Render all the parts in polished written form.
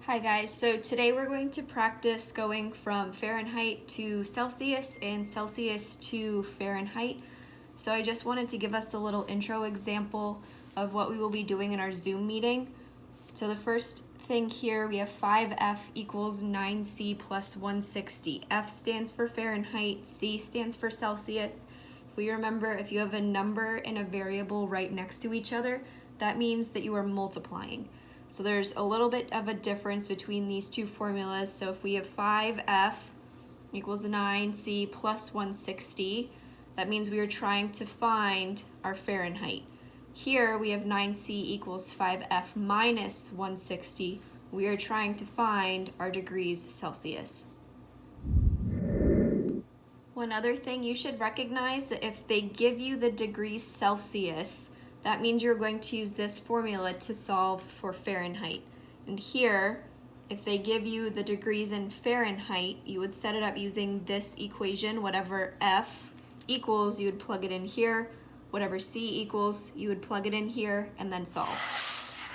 Hi guys, so today we're going to practice going from Fahrenheit to Celsius and Celsius to Fahrenheit. So I just wanted to give us a little intro example of what we will be doing in our Zoom meeting. So the first thing here, we have 5F equals 9C plus 160. F stands for Fahrenheit, C stands for Celsius. If we remember, if you have a number and a variable right next to each other, that means that you are multiplying. So there's a little bit of a difference between these two formulas. So if we have 5F equals 9C plus 160, that means we are trying to find our Fahrenheit. Here we have 9C equals 5F minus 160. We are trying to find our degrees Celsius. One other thing you should recognize that if they give you the degrees Celsius, that means you're going to use this formula to solve for Fahrenheit. And here, if they give you the degrees in Fahrenheit, you would set it up using this equation. Whatever F equals, you would plug it in here. Whatever C equals, you would plug it in here and then solve.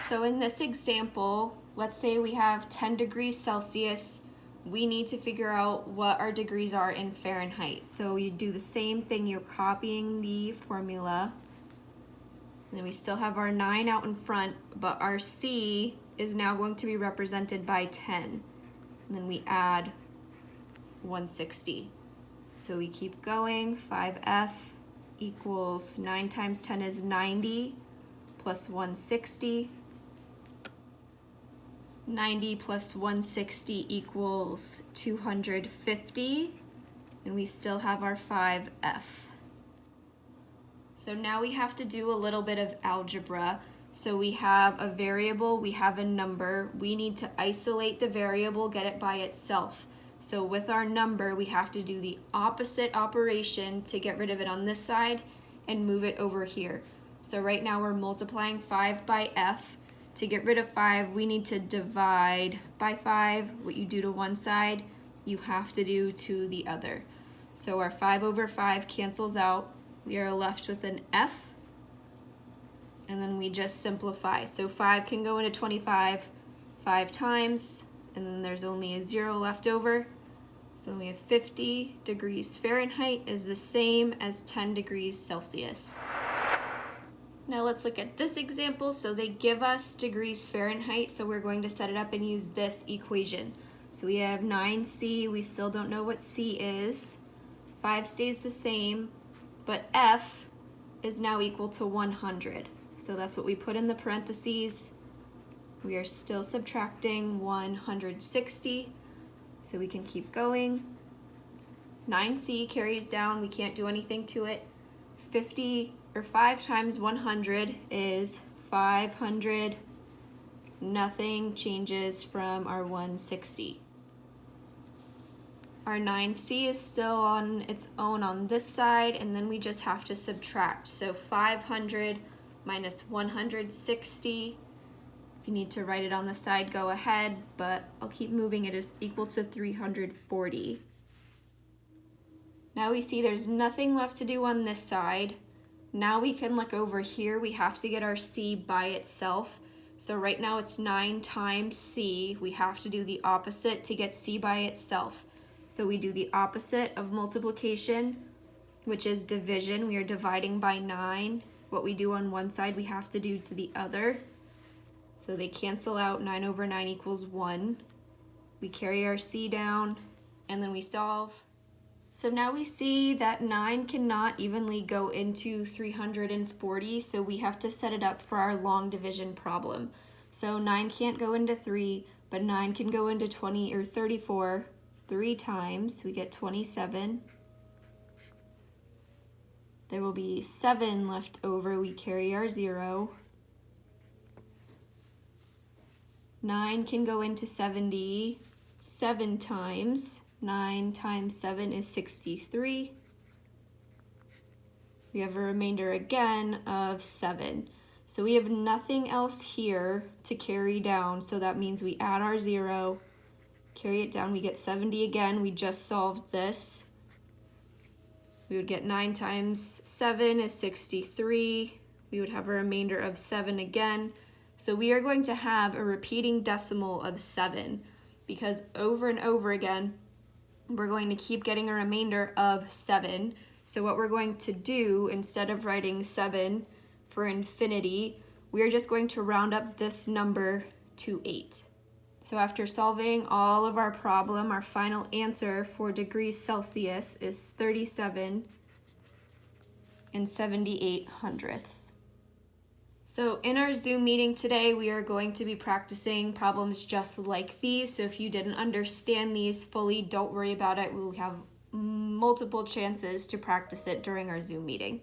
So in this example, let's say we have 10 degrees Celsius. We need to figure out what our degrees are in Fahrenheit. So you do the same thing, you're copying the formula. And then we still have our 9 out in front, but our C is now going to be represented by 10. And then we add 160. So we keep going, 5F equals 9 times 10 is 90 plus 160. 90 plus 160 equals 250. And we still have our 5F. So now we have to do a little bit of algebra. So we have a variable, we have a number. We need to isolate the variable, get it by itself. So with our number, we have to do the opposite operation to get rid of it on this side and move it over here. So right now we're multiplying 5 by F. To get rid of 5, we need to divide by 5. What you do to one side, you have to do to the other. So our 5 over 5 cancels out. We are left with an F, and then we just simplify. So 5 can go into 25 5 times, and then there's only a 0 left over. So we have 50 degrees Fahrenheit is the same as 10 degrees Celsius. Now let's look at this example. So they give us degrees Fahrenheit, so we're going to set it up and use this equation. So we have 9C, we still don't know what C is. 5 stays the same. But F is now equal to 100. So that's what we put in the parentheses. We are still subtracting 160. So we can keep going. 9C carries down. We can't do anything to it. 5 times 100 is 500. Nothing changes from our 160. Our 9C is still on its own on this side, and then we just have to subtract. So 500 minus 160. If you need to write it on the side, go ahead, but I'll keep moving. It is equal to 340. Now we see there's nothing left to do on this side. Now we can look over here. We have to get our C by itself. So right now it's 9 times C. We have to do the opposite to get C by itself. So we do the opposite of multiplication, which is division. We are dividing by 9. What we do on one side, we have to do to the other. So they cancel out. 9 over 9 equals 1. We carry our C down, and then we solve. So now we see that 9 cannot evenly go into 340, so we have to set it up for our long division problem. So 9 can't go into 3, but 9 can go into 20 or 34. 3 times, we get 27. There will be 7 left over, we carry our 0. 9 can go into 70 7 times. 9 times 7 is 63. We have a remainder again of 7. So we have nothing else here to carry down, so that means we add our 0. Carry it down, we get 70 again. We just solved this. We would get 9 times 7 is 63. We would have a remainder of 7 again. So we are going to have a repeating decimal of 7 because over and over again, we're going to keep getting a remainder of 7. So what we're going to do, instead of writing 7 for infinity, we are just going to round up this number to 8. So after solving all of our problem, our final answer for degrees Celsius is 37 78/100. So in our Zoom meeting today, we are going to be practicing problems just like these. So if you didn't understand these fully, don't worry about it. We'll have multiple chances to practice it during our Zoom meeting.